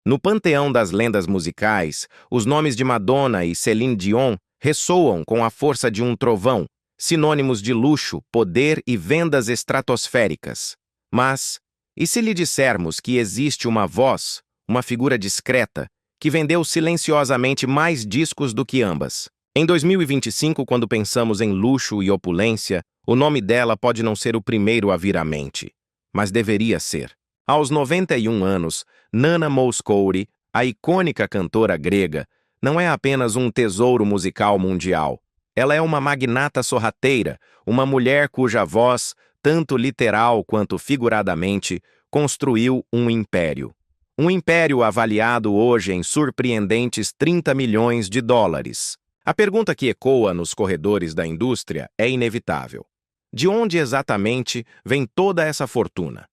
No panteão das lendas musicais, os nomes de Madonna e Celine Dion ressoam com a força de um trovão, sinônimos de luxo, poder e vendas estratosféricas. Mas, e se lhe dissermos que existe uma voz, uma figura discreta, que vendeu silenciosamente mais discos do que ambas? Em 2025, quando pensamos em luxo e opulência, o nome dela pode não ser o primeiro a vir à mente, mas deveria ser. Aos 91 anos, Nana Mouskouri, a icônica cantora grega, não é apenas um tesouro musical mundial. Ela é uma magnata sorrateira, uma mulher cuja voz, tanto literal quanto figuradamente, construiu um império. Um império avaliado hoje em surpreendentes 30 milhões de dólares. A pergunta que ecoa nos corredores da indústria é inevitável. De onde exatamente vem toda essa fortuna?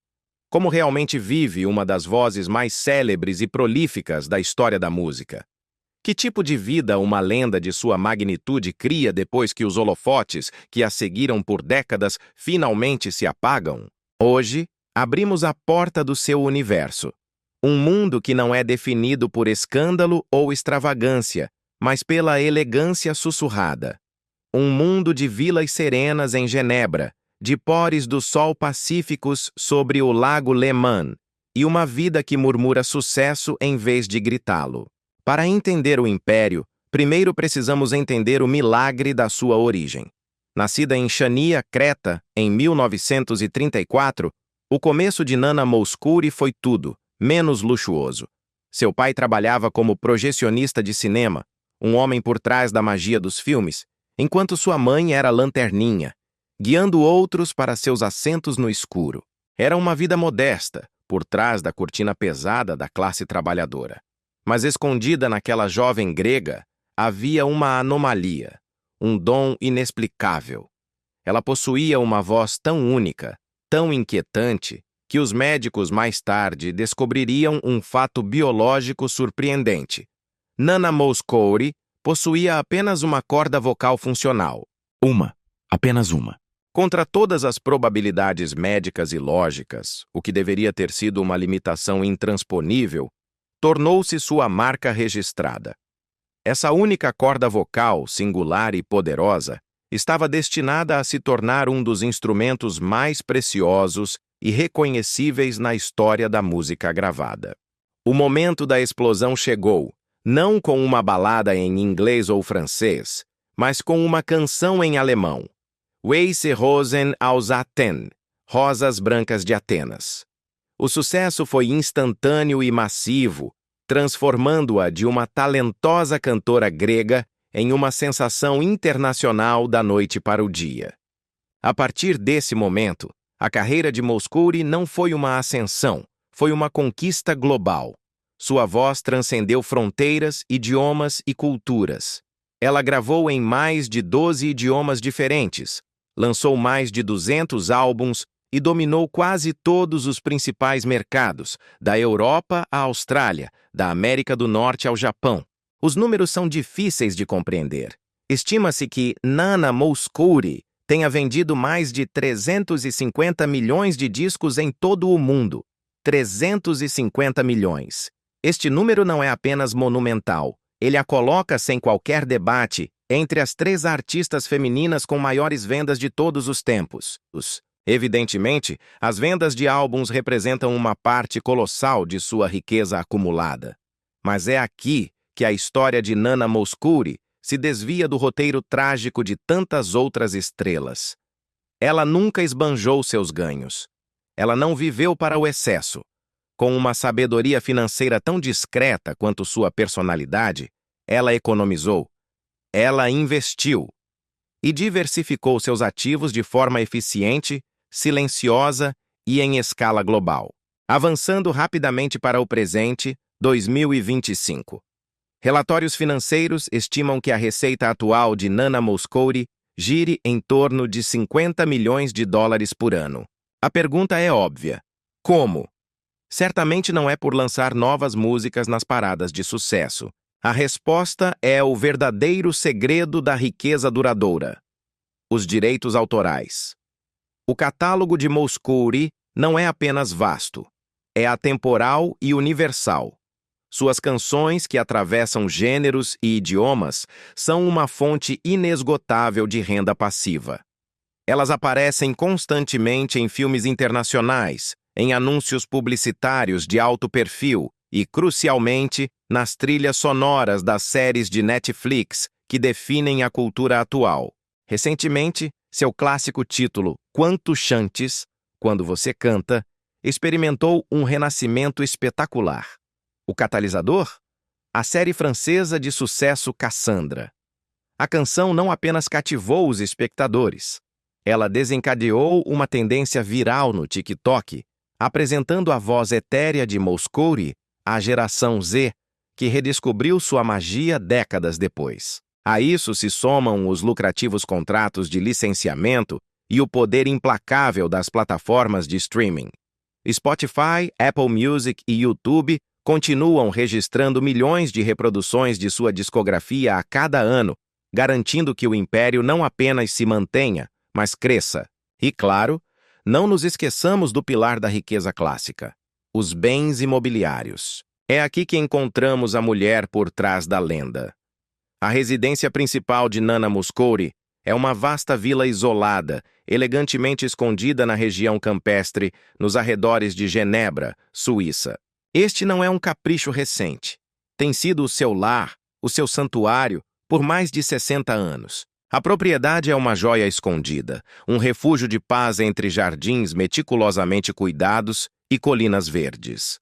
Como realmente vive uma das vozes mais célebres e prolíficas da história da música? Que tipo de vida uma lenda de sua magnitude cria depois que os holofotes que a seguiram por décadas finalmente se apagam? Hoje, abrimos a porta do seu universo. Um mundo que não é definido por escândalo ou extravagância, mas pela elegância sussurrada. Um mundo de vilas serenas em Genebra, de pores do sol pacíficos sobre o lago Le Mans, e uma vida que murmura sucesso em vez de gritá-lo. Para entender o império, primeiro precisamos entender o milagre da sua origem. Nascida em Chania, Creta, em 1934, o começo de Nana Mouskouri foi tudo, menos luxuoso. Seu pai trabalhava como projecionista de cinema, um homem por trás da magia dos filmes, enquanto sua mãe era lanterninha, guiando outros para seus assentos no escuro. Era uma vida modesta, por trás da cortina pesada da classe trabalhadora. Mas escondida naquela jovem grega, havia uma anomalia, um dom inexplicável. Ela possuía uma voz tão única, tão inquietante, que os médicos mais tarde descobririam um fato biológico surpreendente. Nana Mouskouri possuía apenas uma corda vocal funcional. Apenas uma. Contra todas as probabilidades médicas e lógicas, o que deveria ter sido uma limitação intransponível, tornou-se sua marca registrada. Essa única corda vocal, singular e poderosa, estava destinada a se tornar um dos instrumentos mais preciosos e reconhecíveis na história da música gravada. O momento da explosão chegou, não com uma balada em inglês ou francês, mas com uma canção em alemão. Weiße Rosen aus Athen, Rosas Brancas de Atenas. O sucesso foi instantâneo e massivo, transformando-a de uma talentosa cantora grega em uma sensação internacional da noite para o dia. A partir desse momento, a carreira de Mouskouri não foi uma ascensão, foi uma conquista global. Sua voz transcendeu fronteiras, idiomas e culturas. Ela gravou em mais de 12 idiomas diferentes, lançou mais de 200 álbuns e dominou quase todos os principais mercados, da Europa à Austrália, da América do Norte ao Japão. Os números são difíceis de compreender. Estima-se que Nana Mouskouri tenha vendido mais de 350 milhões de discos em todo o mundo. 350 milhões. Este número não é apenas monumental. Ele a coloca sem qualquer debate entre as 3 artistas femininas com maiores vendas de todos os tempos. Evidentemente, as vendas de álbuns representam uma parte colossal de sua riqueza acumulada. Mas é aqui que a história de Nana Mouskouri se desvia do roteiro trágico de tantas outras estrelas. Ela nunca esbanjou seus ganhos. Ela não viveu para o excesso. Com uma sabedoria financeira tão discreta quanto sua personalidade, ela economizou. Ela investiu e diversificou seus ativos de forma eficiente, silenciosa e em escala global, avançando rapidamente para o presente, 2025. Relatórios financeiros estimam que a receita atual de Nana Mouskouri gire em torno de 50 milhões de dólares por ano. A pergunta é óbvia. Como? Certamente não é por lançar novas músicas nas paradas de sucesso. A resposta é o verdadeiro segredo da riqueza duradoura: os direitos autorais. O catálogo de Mouskouri não é apenas vasto, é atemporal e universal. Suas canções, que atravessam gêneros e idiomas, são uma fonte inesgotável de renda passiva. Elas aparecem constantemente em filmes internacionais, em anúncios publicitários de alto perfil e, crucialmente, nas trilhas sonoras das séries de Netflix que definem a cultura atual. Recentemente, seu clássico título Quanto Chantes, Quando Você Canta, experimentou um renascimento espetacular. O catalisador? A série francesa de sucesso Cassandra. A canção não apenas cativou os espectadores, ela desencadeou uma tendência viral no TikTok, apresentando a voz etérea de Mouskouri à geração Z, que redescobriu sua magia décadas depois. A isso se somam os lucrativos contratos de licenciamento e o poder implacável das plataformas de streaming. Spotify, Apple Music e YouTube continuam registrando milhões de reproduções de sua discografia a cada ano, garantindo que o império não apenas se mantenha, mas cresça. E, claro, não nos esqueçamos do pilar da riqueza clássica, os bens imobiliários. É aqui que encontramos a mulher por trás da lenda. A residência principal de Nana Mouskouri é uma vasta vila isolada, elegantemente escondida na região campestre, nos arredores de Genebra, Suíça. Este não é um capricho recente. Tem sido o seu lar, o seu santuário, por mais de 60 anos. A propriedade é uma joia escondida, um refúgio de paz entre jardins meticulosamente cuidados e colinas verdes.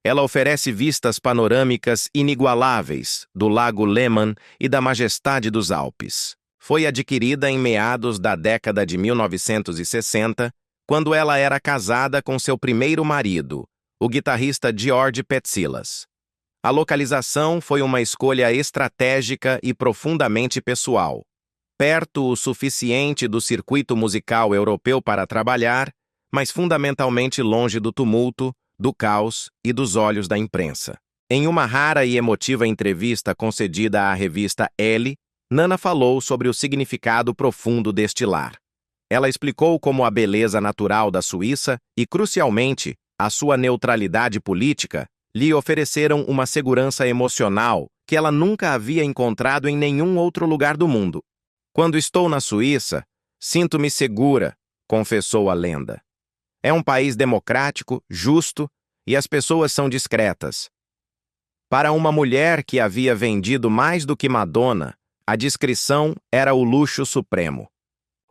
Ela oferece vistas panorâmicas inigualáveis do Lago Léman e da majestade dos Alpes. Foi adquirida em meados da década de 1960, quando ela era casada com seu primeiro marido, o guitarrista George Petsilas. A localização foi uma escolha estratégica e profundamente pessoal. Perto o suficiente do circuito musical europeu para trabalhar, mas fundamentalmente longe do tumulto, do caos e dos olhos da imprensa. Em uma rara e emotiva entrevista concedida à revista Elle, Nana falou sobre o significado profundo deste lar. Ela explicou como a beleza natural da Suíça e, crucialmente, a sua neutralidade política lhe ofereceram uma segurança emocional que ela nunca havia encontrado em nenhum outro lugar do mundo. Quando estou na Suíça, sinto-me segura, confessou a lenda. É um país democrático, justo, e as pessoas são discretas. Para uma mulher que havia vendido mais do que Madonna, a discrição era o luxo supremo.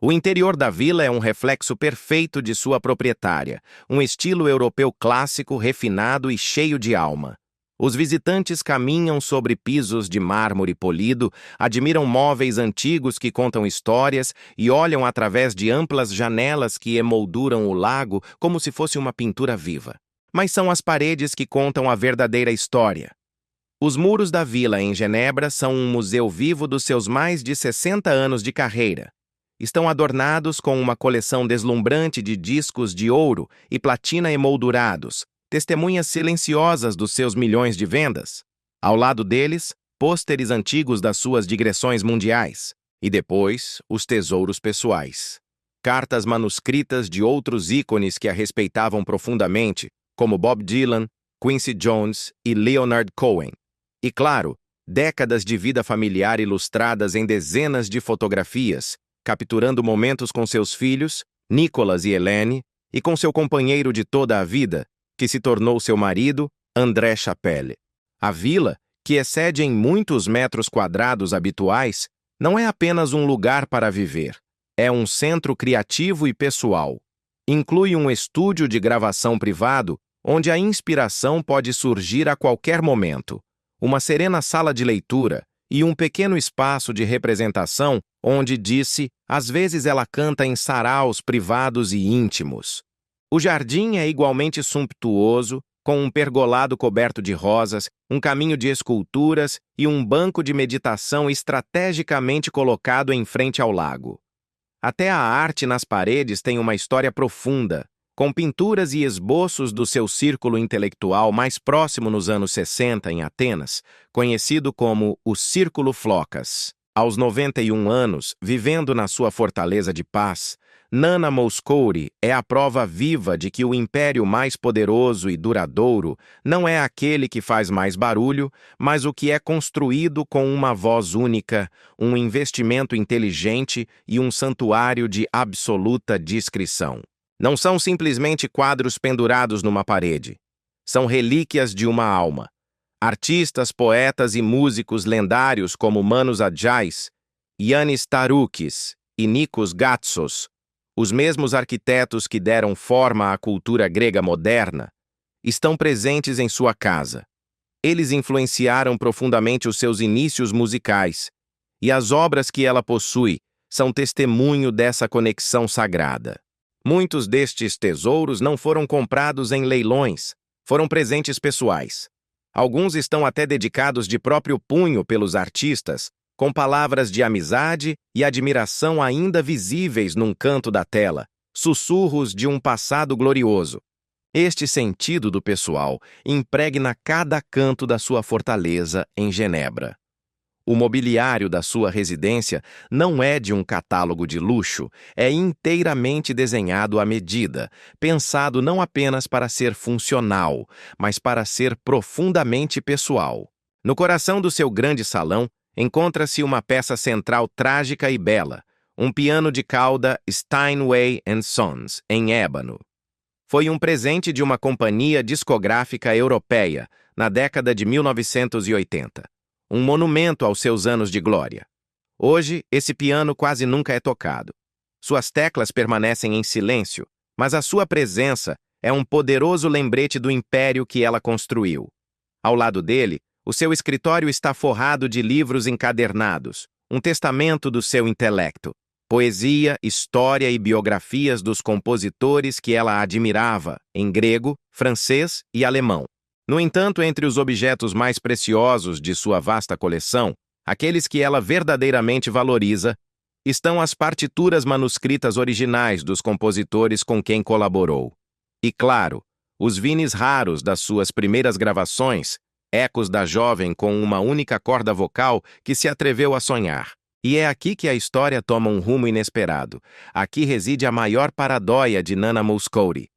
O interior da vila é um reflexo perfeito de sua proprietária, um estilo europeu clássico, refinado e cheio de alma. Os visitantes caminham sobre pisos de mármore polido, admiram móveis antigos que contam histórias e olham através de amplas janelas que emolduram o lago como se fosse uma pintura viva. Mas são as paredes que contam a verdadeira história. Os muros da vila em Genebra são um museu vivo dos seus mais de 60 anos de carreira. Estão adornados com uma coleção deslumbrante de discos de ouro e platina emoldurados, testemunhas silenciosas dos seus milhões de vendas. Ao lado deles, pôsteres antigos das suas digressões mundiais. E depois, os tesouros pessoais. Cartas manuscritas de outros ícones que a respeitavam profundamente, como Bob Dylan, Quincy Jones e Leonard Cohen. E, claro, décadas de vida familiar ilustradas em dezenas de fotografias, capturando momentos com seus filhos, Nicolas e Helene, e com seu companheiro de toda a vida, que se tornou seu marido, André Chapelle. A vila, que excede em muitos metros quadrados habituais, não é apenas um lugar para viver. É um centro criativo e pessoal. Inclui um estúdio de gravação privado, onde a inspiração pode surgir a qualquer momento, uma serena sala de leitura e um pequeno espaço de representação onde, disse, às vezes ela canta em saraus privados e íntimos. O jardim é igualmente sumptuoso, com um pergolado coberto de rosas, um caminho de esculturas e um banco de meditação estrategicamente colocado em frente ao lago. Até a arte nas paredes tem uma história profunda, com pinturas e esboços do seu círculo intelectual mais próximo nos anos 60 em Atenas, conhecido como o Círculo Flocas. Aos 91 anos, vivendo na sua fortaleza de paz, Nana Mouskouri é a prova viva de que o império mais poderoso e duradouro não é aquele que faz mais barulho, mas o que é construído com uma voz única, um investimento inteligente e um santuário de absoluta discrição. Não são simplesmente quadros pendurados numa parede. São relíquias de uma alma. Artistas, poetas e músicos lendários como Manos Adjais, Yannis Taroukis e Nikos Gatsos, os mesmos arquitetos que deram forma à cultura grega moderna, estão presentes em sua casa. Eles influenciaram profundamente os seus inícios musicais, e as obras que ela possui são testemunho dessa conexão sagrada. Muitos destes tesouros não foram comprados em leilões, foram presentes pessoais. Alguns estão até dedicados de próprio punho pelos artistas, com palavras de amizade e admiração ainda visíveis num canto da tela, sussurros de um passado glorioso. Este sentido do pessoal impregna cada canto da sua fortaleza em Genebra. O mobiliário da sua residência não é de um catálogo de luxo, é inteiramente desenhado à medida, pensado não apenas para ser funcional, mas para ser profundamente pessoal. No coração do seu grande salão, encontra-se uma peça central trágica e bela, um piano de cauda Steinway & Sons, em ébano. Foi um presente de uma companhia discográfica europeia, na década de 1980. Um monumento aos seus anos de glória. Hoje, esse piano quase nunca é tocado. Suas teclas permanecem em silêncio, mas a sua presença é um poderoso lembrete do império que ela construiu. Ao lado dele, o seu escritório está forrado de livros encadernados, um testamento do seu intelecto, poesia, história e biografias dos compositores que ela admirava, em grego, francês e alemão. No entanto, entre os objetos mais preciosos de sua vasta coleção, aqueles que ela verdadeiramente valoriza, estão as partituras manuscritas originais dos compositores com quem colaborou. E, claro, os vinis raros das suas primeiras gravações, ecos da jovem com uma única corda vocal que se atreveu a sonhar. E é aqui que a história toma um rumo inesperado. Aqui reside a maior paradóia de Nana Mouskouri.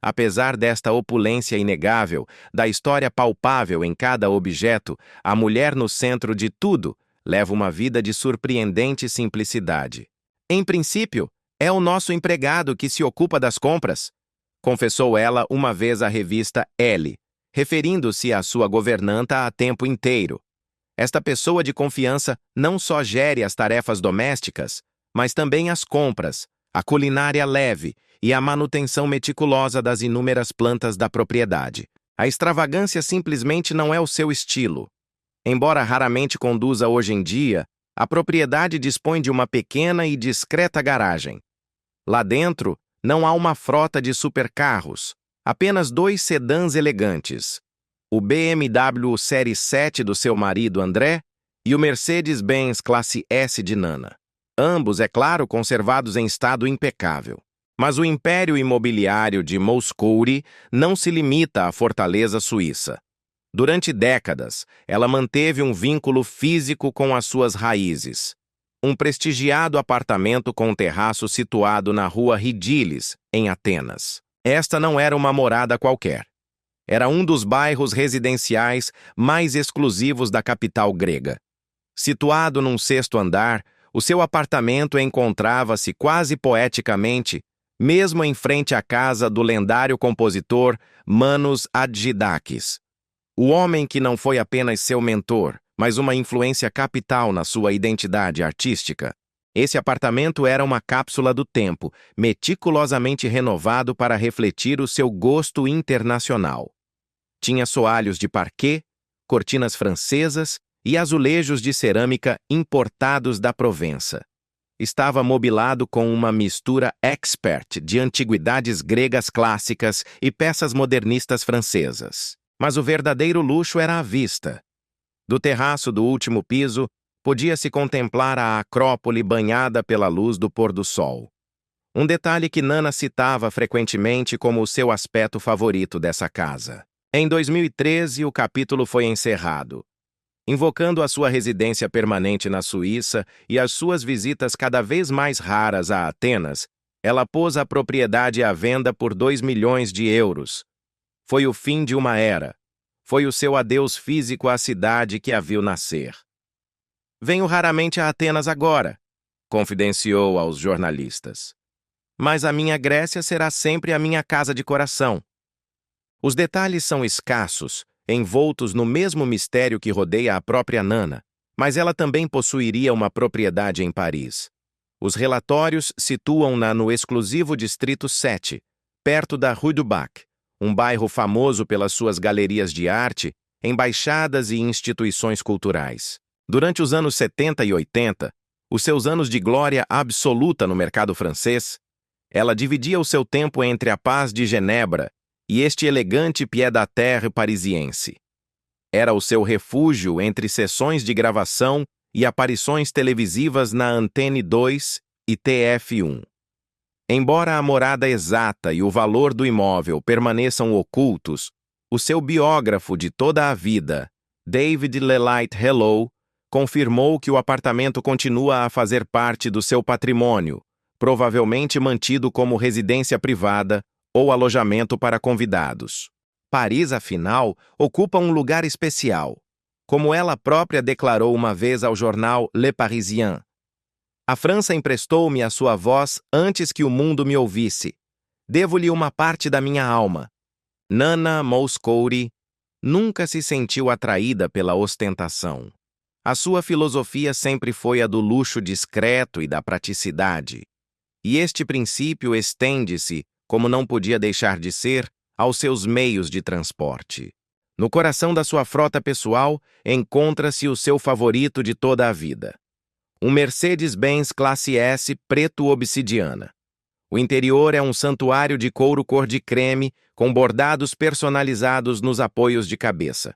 Apesar desta opulência inegável, da história palpável em cada objeto, a mulher no centro de tudo leva uma vida de surpreendente simplicidade. Em princípio, é o nosso empregado que se ocupa das compras, confessou ela uma vez à revista Elle, referindo-se à sua governanta a tempo inteiro. Esta pessoa de confiança não só gere as tarefas domésticas, mas também as compras, a culinária leve e a manutenção meticulosa das inúmeras plantas da propriedade. A extravagância simplesmente não é o seu estilo. Embora raramente conduza hoje em dia, a propriedade dispõe de uma pequena e discreta garagem. Lá dentro, não há uma frota de supercarros, apenas 2 sedãs elegantes, o BMW Série 7 do seu marido André e o Mercedes-Benz Classe S de Nana. Ambos, é claro, conservados em estado impecável. Mas o império imobiliário de Mouskouri não se limita à fortaleza suíça. Durante décadas, ela manteve um vínculo físico com as suas raízes. Um prestigiado apartamento com terraço situado na rua Ridilis, em Atenas. Esta não era uma morada qualquer. Era um dos bairros residenciais mais exclusivos da capital grega. Situado num 6º andar, o seu apartamento encontrava-se quase poeticamente, mesmo em frente à casa do lendário compositor Manos Adjidakis. O homem que não foi apenas seu mentor, mas uma influência capital na sua identidade artística. Esse apartamento era uma cápsula do tempo, meticulosamente renovado para refletir o seu gosto internacional. Tinha soalhos de parquet, cortinas francesas e azulejos de cerâmica importados da Provença. Estava mobilado com uma mistura expert de antiguidades gregas clássicas e peças modernistas francesas. Mas o verdadeiro luxo era à vista. Do terraço do último piso, podia-se contemplar a Acrópole banhada pela luz do pôr-do-sol. Um detalhe que Nana citava frequentemente como o seu aspecto favorito dessa casa. Em 2013, o capítulo foi encerrado. Invocando a sua residência permanente na Suíça e as suas visitas cada vez mais raras a Atenas, Ela pôs a propriedade à venda por 2 milhões de euros. Foi o fim de uma era. Foi o seu adeus físico à cidade que a viu nascer. Venho raramente a Atenas agora, confidenciou aos jornalistas. Mas a minha Grécia será sempre a minha casa de coração. Os detalhes são escassos, envoltos no mesmo mistério que rodeia a própria Nana, mas ela também possuiria uma propriedade em Paris. Os relatórios situam-na no exclusivo Distrito 7, perto da Rue du Bac, um bairro famoso pelas suas galerias de arte, embaixadas e instituições culturais. Durante os anos 70 e 80, os seus anos de glória absoluta no mercado francês, ela dividia o seu tempo entre a paz de Genebra e este elegante pied-à-terre parisiense. Era o seu refúgio entre sessões de gravação e aparições televisivas na Antenne 2 e TF1. Embora a morada exata e o valor do imóvel permaneçam ocultos, o seu biógrafo de toda a vida, David Lelight Hello, confirmou que o apartamento continua a fazer parte do seu patrimônio, provavelmente mantido como residência privada ou alojamento para convidados. Paris, afinal, ocupa um lugar especial, como ela própria declarou uma vez ao jornal Le Parisien. A França emprestou-me a sua voz antes que o mundo me ouvisse. Devo-lhe uma parte da minha alma. Nana Mouskouri nunca se sentiu atraída pela ostentação. A sua filosofia sempre foi a do luxo discreto e da praticidade. E este princípio estende-se, como não podia deixar de ser, aos seus meios de transporte. No coração da sua frota pessoal encontra-se o seu favorito de toda a vida. Um Mercedes-Benz Classe S preto obsidiana. O interior é um santuário de couro cor de creme com bordados personalizados nos apoios de cabeça.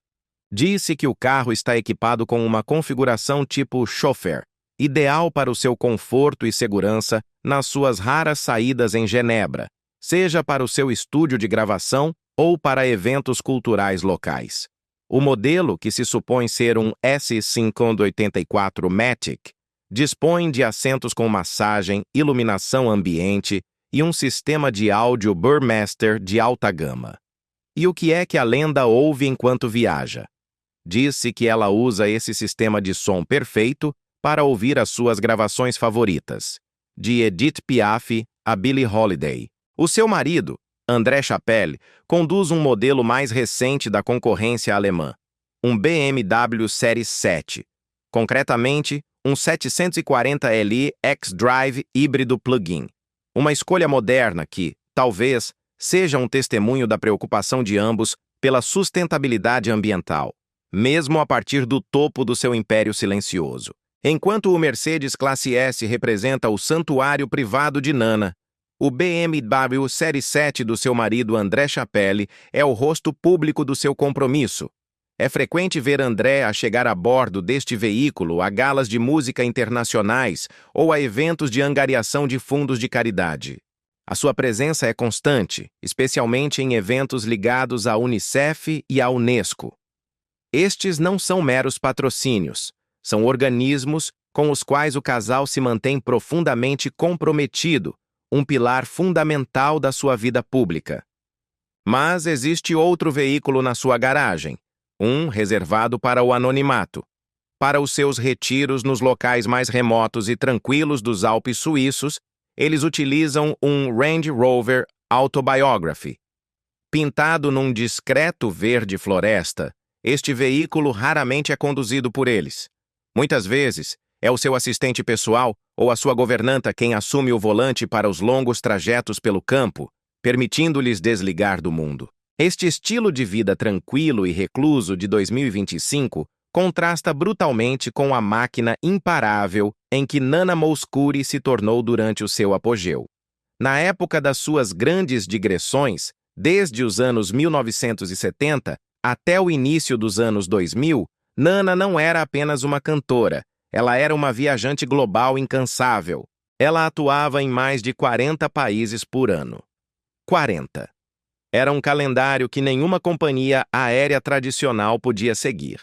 Diz-se que o carro está equipado com uma configuração tipo chauffeur, ideal para o seu conforto e segurança nas suas raras saídas em Genebra, seja para o seu estúdio de gravação ou para eventos culturais locais. O modelo, que se supõe ser um S584 Matic, dispõe de assentos com massagem, iluminação ambiente e um sistema de áudio Burmester de alta gama. E o que é que a lenda ouve enquanto viaja? Diz-se que ela usa esse sistema de som perfeito para ouvir as suas gravações favoritas, de Edith Piaf a Billie Holiday. O seu marido, André Chapelle, conduz um modelo mais recente da concorrência alemã, um BMW Série 7, concretamente um 740Li X-Drive híbrido plug-in. Uma escolha moderna que, talvez, seja um testemunho da preocupação de ambos pela sustentabilidade ambiental, mesmo a partir do topo do seu império silencioso. Enquanto o Mercedes Classe S representa o santuário privado de Nana, o BMW Série 7 do seu marido André Chapelle é o rosto público do seu compromisso. É frequente ver André a chegar a bordo deste veículo a galas de música internacionais ou a eventos de angariação de fundos de caridade. A sua presença é constante, especialmente em eventos ligados à Unicef e à Unesco. Estes não são meros patrocínios, são organismos com os quais o casal se mantém profundamente comprometido, um pilar fundamental da sua vida pública. Mas existe outro veículo na sua garagem, um reservado para o anonimato. Para os seus retiros nos locais mais remotos e tranquilos dos Alpes suíços, eles utilizam um Range Rover Autobiography. Pintado num discreto verde floresta, este veículo raramente é conduzido por eles. Muitas vezes, é o seu assistente pessoal ou a sua governanta quem assume o volante para os longos trajetos pelo campo, permitindo-lhes desligar do mundo. Este estilo de vida tranquilo e recluso de 2025 contrasta brutalmente com a máquina imparável em que Nana Mouskouri se tornou durante o seu apogeu. Na época das suas grandes digressões, desde os anos 1970 até o início dos anos 2000, Nana não era apenas uma cantora, ela era uma viajante global incansável. Ela atuava em mais de 40 países por ano. 40. Era um calendário que nenhuma companhia aérea tradicional podia seguir.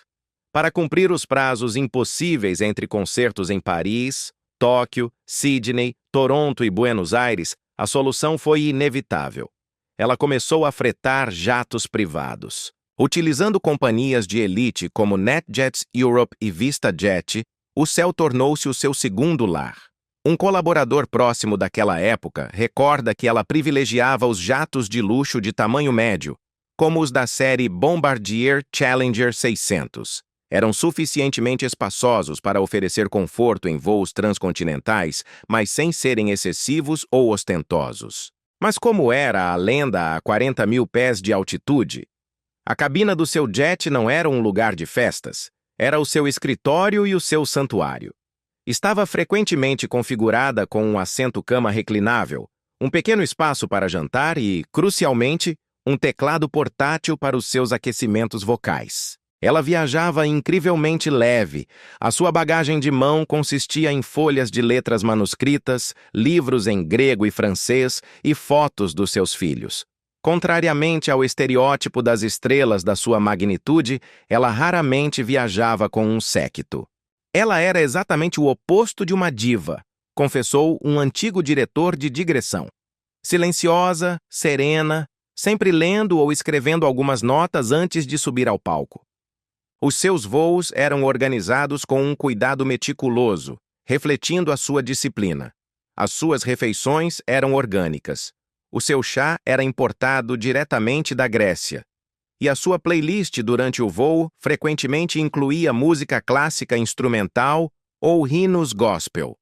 Para cumprir os prazos impossíveis entre concertos em Paris, Tóquio, Sydney, Toronto e Buenos Aires, A solução foi inevitável. Ela começou a fretar jatos privados. Utilizando companhias de elite como NetJets Europe e VistaJet, o céu tornou-se o seu segundo lar. Um colaborador próximo daquela época recorda que ela privilegiava os jatos de luxo de tamanho médio, como os da série Bombardier Challenger 600. Eram suficientemente espaçosos para oferecer conforto em voos transcontinentais, mas sem serem excessivos ou ostentosos. Mas como era a lenda a 40 mil pés de altitude? A cabina do seu jet não era um lugar de festas, era o seu escritório e o seu santuário. Estava frequentemente configurada com um assento-cama reclinável, um pequeno espaço para jantar e, crucialmente, um teclado portátil para os seus aquecimentos vocais. Ela viajava incrivelmente leve. A sua bagagem de mão consistia em folhas de letras manuscritas, livros em grego e francês e fotos dos seus filhos. Contrariamente ao estereótipo das estrelas da sua magnitude, ela raramente viajava com um séquito. Ela era exatamente o oposto de uma diva, confessou um antigo diretor de digressão. Silenciosa, serena, sempre lendo ou escrevendo algumas notas antes de subir ao palco. Os seus voos eram organizados com um cuidado meticuloso, refletindo a sua disciplina. As suas refeições eram orgânicas. O seu chá era importado diretamente da Grécia. E a sua playlist durante o voo frequentemente incluía música clássica instrumental ou hinos gospel.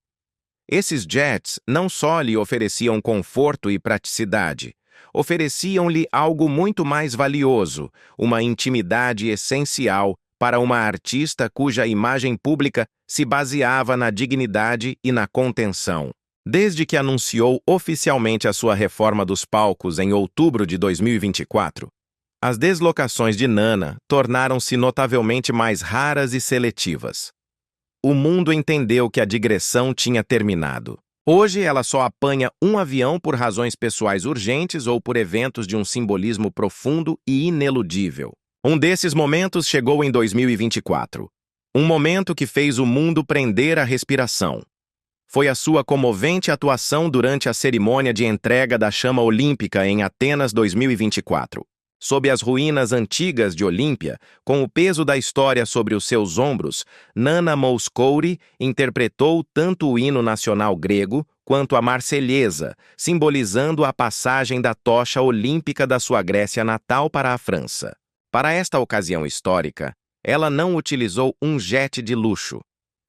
Esses jets não só lhe ofereciam conforto e praticidade, ofereciam-lhe algo muito mais valioso, uma intimidade essencial para uma artista cuja imagem pública se baseava na dignidade e na contenção. Desde que anunciou oficialmente a sua reforma dos palcos em outubro de 2024, as deslocações de Nana tornaram-se notavelmente mais raras e seletivas. O mundo entendeu que a digressão tinha terminado. Hoje ela só apanha um avião por razões pessoais urgentes ou por eventos de um simbolismo profundo e ineludível. Um desses momentos chegou em 2024. Um momento que fez o mundo prender a respiração. Foi a sua comovente atuação durante a cerimônia de entrega da chama olímpica em Atenas 2024. Sob as ruínas antigas de Olímpia, com o peso da história sobre os seus ombros, Nana Mouskouri interpretou tanto o hino nacional grego quanto a Marselhesa, simbolizando a passagem da tocha olímpica da sua Grécia natal para a França. Para esta ocasião histórica, ela não utilizou um jet de luxo.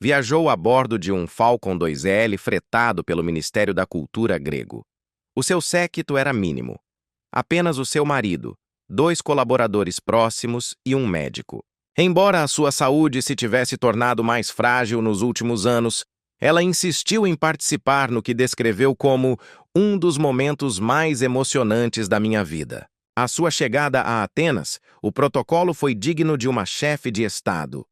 Viajou a bordo de um Falcon 2L fretado pelo Ministério da Cultura grego. O seu séquito era mínimo. Apenas o seu marido, 2 colaboradores próximos e um médico. Embora a sua saúde se tivesse tornado mais frágil nos últimos anos, ela insistiu em participar no que descreveu como um dos momentos mais emocionantes da minha vida. À sua chegada a Atenas, o protocolo foi digno de uma chefe de Estado.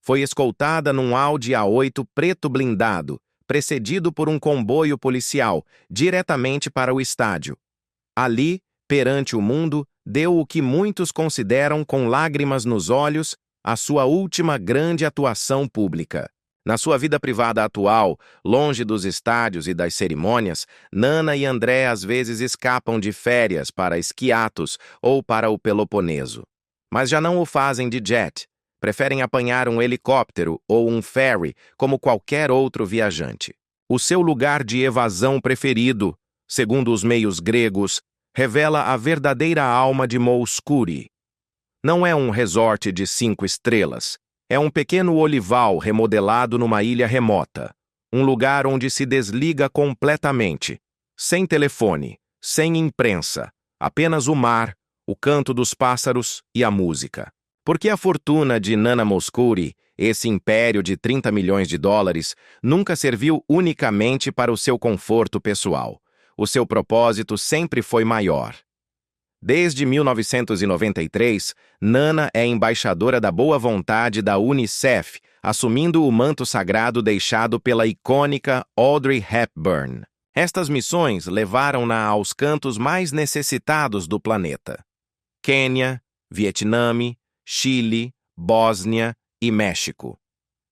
Foi escoltada num Audi A8 preto blindado, precedido por um comboio policial, diretamente para o estádio. Ali, perante o mundo, deu o que muitos consideram com lágrimas nos olhos a sua última grande atuação pública. Na sua vida privada atual, longe dos estádios e das cerimônias, Nana e André às vezes escapam de férias para Skiathos ou para o Peloponeso. Mas já não o fazem de jet. Preferem apanhar um helicóptero ou um ferry como qualquer outro viajante. O seu lugar de evasão preferido, segundo os meios gregos, revela a verdadeira alma de Mouskouri. Não é um resort de 5 estrelas. É um pequeno olival remodelado numa ilha remota. Um lugar onde se desliga completamente. Sem telefone, sem imprensa. Apenas o mar, o canto dos pássaros e a música. Porque a fortuna de Nana Mouskouri, esse império de 30 milhões de dólares, nunca serviu unicamente para o seu conforto pessoal. O seu propósito sempre foi maior. Desde 1993, Nana é embaixadora da boa vontade da UNICEF, assumindo o manto sagrado deixado pela icônica Audrey Hepburn. Estas missões levaram-na aos cantos mais necessitados do planeta: Quênia, Vietnã, Chile, Bósnia e México.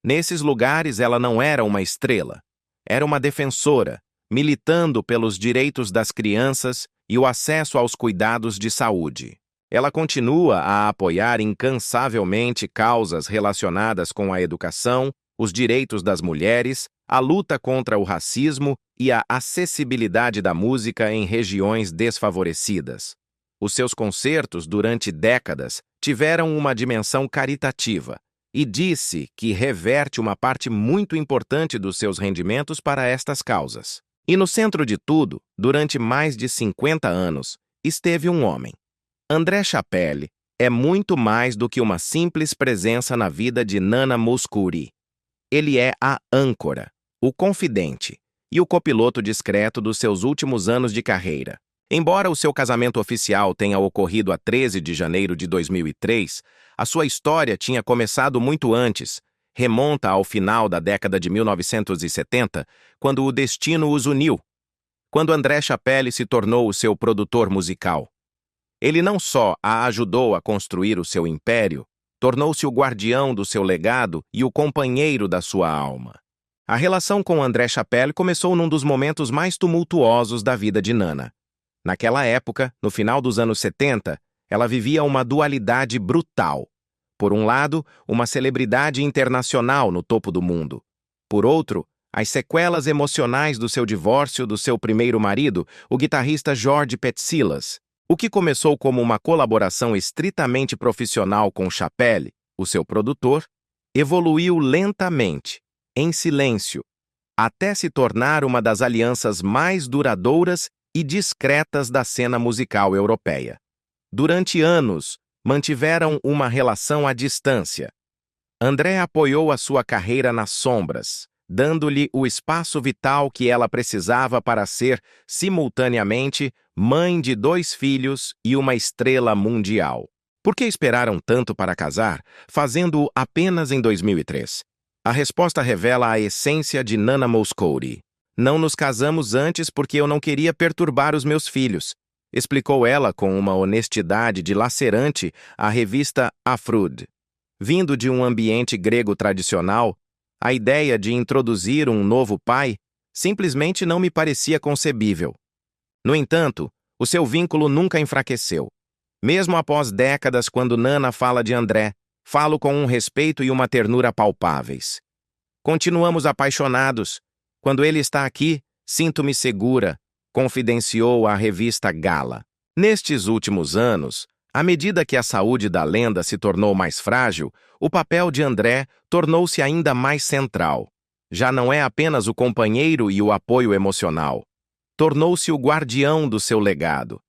Nesses lugares ela não era uma estrela, era uma defensora, militando pelos direitos das crianças e o acesso aos cuidados de saúde. Ela continua a apoiar incansavelmente causas relacionadas com a educação, os direitos das mulheres, a luta contra o racismo e a acessibilidade da música em regiões desfavorecidas. Os seus concertos, durante décadas, tiveram uma dimensão caritativa e disse que reverte uma parte muito importante dos seus rendimentos para estas causas. E no centro de tudo, durante mais de 50 anos, esteve um homem. André Chapelle é muito mais do que uma simples presença na vida de Nana Mouskouri. Ele é a âncora, o confidente e o copiloto discreto dos seus últimos anos de carreira. Embora o seu casamento oficial tenha ocorrido a 13 de janeiro de 2003, a sua história tinha começado muito antes. Remonta ao final da década de 1970, quando o destino os uniu, quando André Chapelle se tornou o seu produtor musical. Ele não só a ajudou a construir o seu império, tornou-se o guardião do seu legado e o companheiro da sua alma. A relação com André Chapelle começou num dos momentos mais tumultuosos da vida de Nana. Naquela época, no final dos anos 70, ela vivia uma dualidade brutal. Por um lado, uma celebridade internacional no topo do mundo. Por outro, as sequelas emocionais do seu divórcio do seu primeiro marido, o guitarrista George Petzilas. O que começou como uma colaboração estritamente profissional com Chapelle, o seu produtor, evoluiu lentamente, em silêncio, até se tornar uma das alianças mais duradouras e discretas da cena musical europeia. Durante anos, mantiveram uma relação à distância. André apoiou a sua carreira nas sombras, dando-lhe o espaço vital que ela precisava para ser, simultaneamente, mãe de 2 filhos e uma estrela mundial. Por que esperaram tanto para casar, fazendo-o apenas em 2003? A resposta revela a essência de Nana Mouskouri. Não nos casamos antes porque eu não queria perturbar os meus filhos, explicou ela com uma honestidade dilacerante à revista Afrud. Vindo de um ambiente grego tradicional, a ideia de introduzir um novo pai simplesmente não me parecia concebível. No entanto, o seu vínculo nunca enfraqueceu. Mesmo após décadas, quando Nana fala de André, falo com um respeito e uma ternura palpáveis. Continuamos apaixonados. Quando ele está aqui, sinto-me segura, confidenciou a revista Gala. Nestes últimos anos, à medida que a saúde da lenda se tornou mais frágil, o papel de André tornou-se ainda mais central. Já não é apenas o companheiro e o apoio emocional. Tornou-se o guardião do seu legado.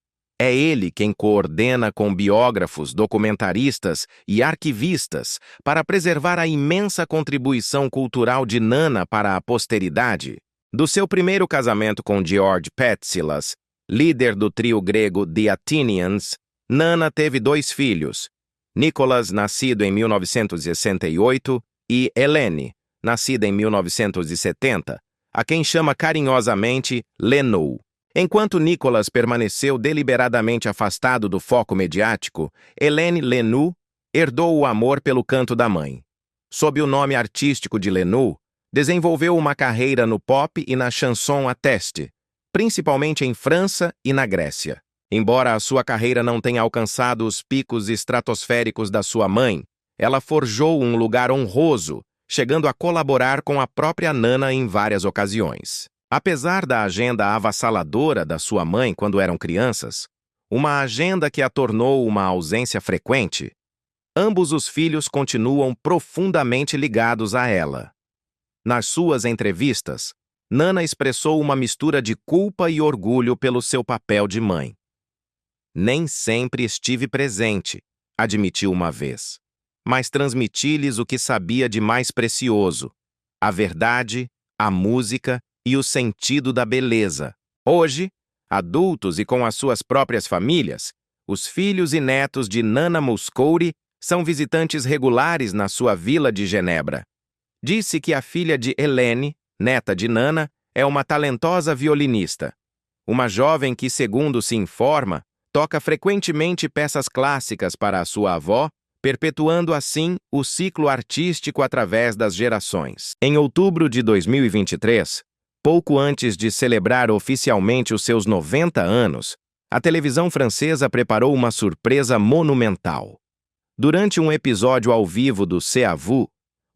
É ele quem coordena com biógrafos, documentaristas e arquivistas para preservar a imensa contribuição cultural de Nana para a posteridade. Do seu primeiro casamento com George Petzilas, líder do trio grego The Athenians, Nana teve 2 filhos, Nicholas, nascido em 1968, e Helene, nascida em 1970, a quem chama carinhosamente Lenou. Enquanto Nicholas permaneceu deliberadamente afastado do foco mediático, Helene Lenou herdou o amor pelo canto da mãe. Sob o nome artístico de Lenou, desenvolveu uma carreira no pop e na chanson à teste, principalmente em França e na Grécia. Embora a sua carreira não tenha alcançado os picos estratosféricos da sua mãe, ela forjou um lugar honroso, chegando a colaborar com a própria Nana em várias ocasiões. Apesar da agenda avassaladora da sua mãe quando eram crianças, uma agenda que a tornou uma ausência frequente, ambos os filhos continuam profundamente ligados a ela. Nas suas entrevistas, Nana expressou uma mistura de culpa e orgulho pelo seu papel de mãe. Nem sempre estive presente, admitiu uma vez, mas transmiti-lhes o que sabia de mais precioso: a verdade, a música e o sentido da beleza. Hoje, adultos e com as suas próprias famílias, os filhos e netos de Nana Mouskouri são visitantes regulares na sua vila de Genebra. Disse que a filha de Helene, neta de Nana, é uma talentosa violinista. Uma jovem que, segundo se informa, toca frequentemente peças clássicas para a sua avó, perpetuando assim o ciclo artístico através das gerações. Em outubro de 2023, Pouco antes de celebrar oficialmente os seus 90 anos, a televisão francesa preparou uma surpresa monumental. Durante um episódio ao vivo do C'est à vous,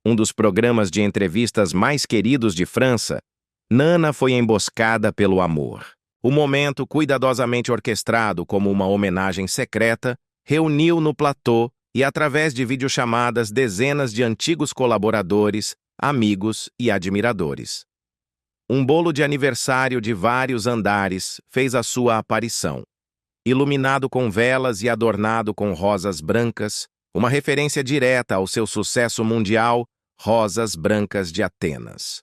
um dos programas de entrevistas mais queridos de França, Nana foi emboscada pelo amor. O momento, cuidadosamente orquestrado como uma homenagem secreta, reuniu no platô e, através de videochamadas, dezenas de antigos colaboradores, amigos e admiradores. Um bolo de aniversário de vários andares fez a sua aparição. Iluminado com velas e adornado com rosas brancas, uma referência direta ao seu sucesso mundial, Rosas Brancas de Atenas.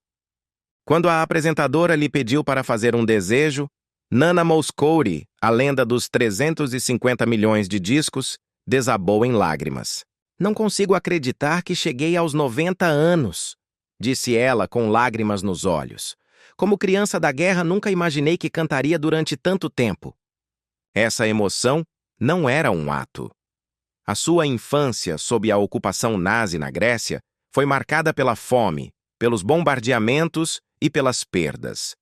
Quando a apresentadora lhe pediu para fazer um desejo, Nana Mouskouri, a lenda dos 350 milhões de discos, desabou em lágrimas. "Não consigo acreditar que cheguei aos 90 anos", disse ela com lágrimas nos olhos. "Como criança da guerra, nunca imaginei que cantaria durante tanto tempo." Essa emoção não era um ato. A sua infância sob a ocupação nazi na Grécia foi marcada pela fome, pelos bombardeamentos e pelas perdas.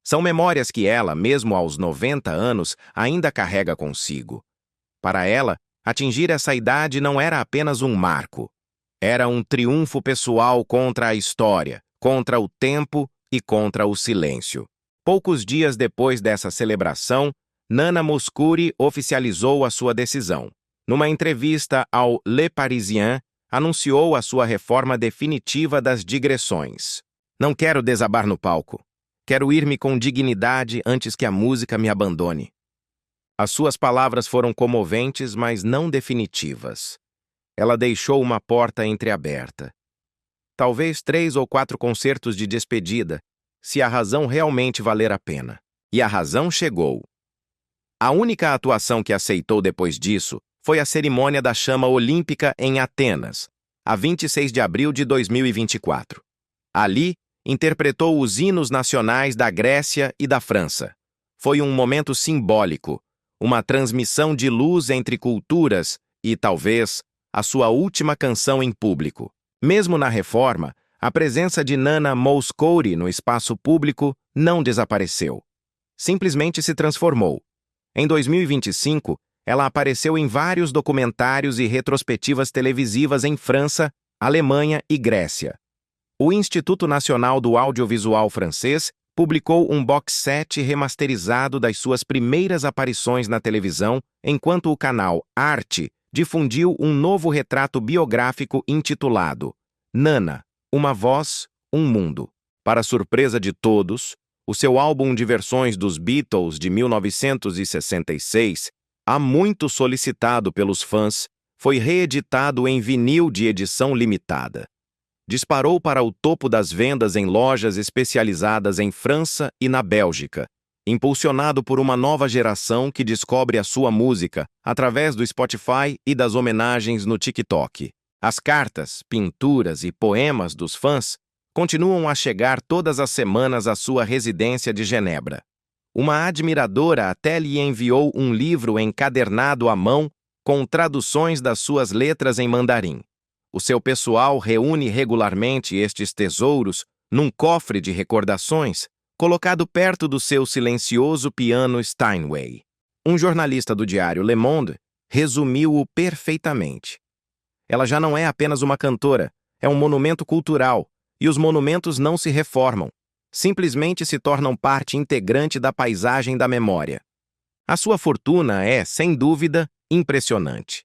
São memórias que ela, mesmo aos 90 anos, ainda carrega consigo. Para ela, atingir essa idade não era apenas um marco. Era um triunfo pessoal contra a história, contra o tempo e contra o silêncio. Poucos dias depois dessa celebração, Nana Mouskouri oficializou a sua decisão. Numa entrevista ao Le Parisien, anunciou a sua reforma definitiva das digressões. "Não quero desabar no palco. Quero ir-me com dignidade antes que a música me abandone." As suas palavras foram comoventes, mas não definitivas. Ela deixou uma porta entreaberta. Talvez 3 ou 4 concertos de despedida, se a razão realmente valer a pena. E a razão chegou. A única atuação que aceitou depois disso foi a cerimônia da chama olímpica em Atenas, a 26 de abril de 2024. Ali, interpretou os hinos nacionais da Grécia e da França. Foi um momento simbólico, uma transmissão de luz entre culturas e, talvez, a sua última canção em público. Mesmo na reforma, a presença de Nana Mouskouri no espaço público não desapareceu. Simplesmente se transformou. Em 2025, ela apareceu em vários documentários e retrospectivas televisivas em França, Alemanha e Grécia. O Instituto Nacional do Audiovisual francês publicou um box set remasterizado das suas primeiras aparições na televisão, enquanto o canal Arte difundiu um novo retrato biográfico intitulado Nana, uma voz, um mundo. Para surpresa de todos, o seu álbum de versões dos Beatles de 1966, há muito solicitado pelos fãs, foi reeditado em vinil de edição limitada. Disparou para o topo das vendas em lojas especializadas em França e na Bélgica, impulsionado por uma nova geração que descobre a sua música através do Spotify e das homenagens no TikTok. As cartas, pinturas e poemas dos fãs continuam a chegar todas as semanas à sua residência de Genebra. Uma admiradora até lhe enviou um livro encadernado à mão com traduções das suas letras em mandarim. O seu pessoal reúne regularmente estes tesouros num cofre de recordações colocado perto do seu silencioso piano Steinway. Um jornalista do diário Le Monde resumiu-o perfeitamente. Ela já não é apenas uma cantora, é um monumento cultural, e os monumentos não se reformam, simplesmente se tornam parte integrante da paisagem da memória. A sua fortuna é, sem dúvida, impressionante.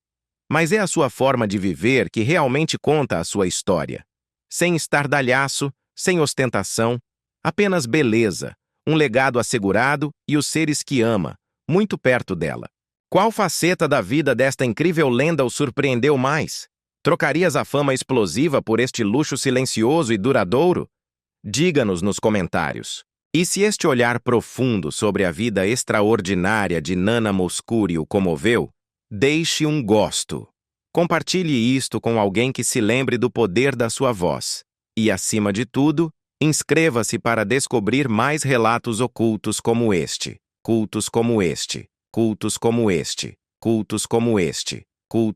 Mas é a sua forma de viver que realmente conta a sua história. Sem estardalhaço, sem ostentação, apenas beleza, um legado assegurado e os seres que ama, muito perto dela. Qual faceta da vida desta incrível lenda o surpreendeu mais? Trocarias a fama explosiva por este luxo silencioso e duradouro? Diga-nos nos comentários. E se este olhar profundo sobre a vida extraordinária de Nana Mouskouri o comoveu, deixe um gosto. Compartilhe isto com alguém que se lembre do poder da sua voz. E, acima de tudo, inscreva-se para descobrir mais relatos ocultos como este, cultos como este, cultos como este, cultos como este, cultos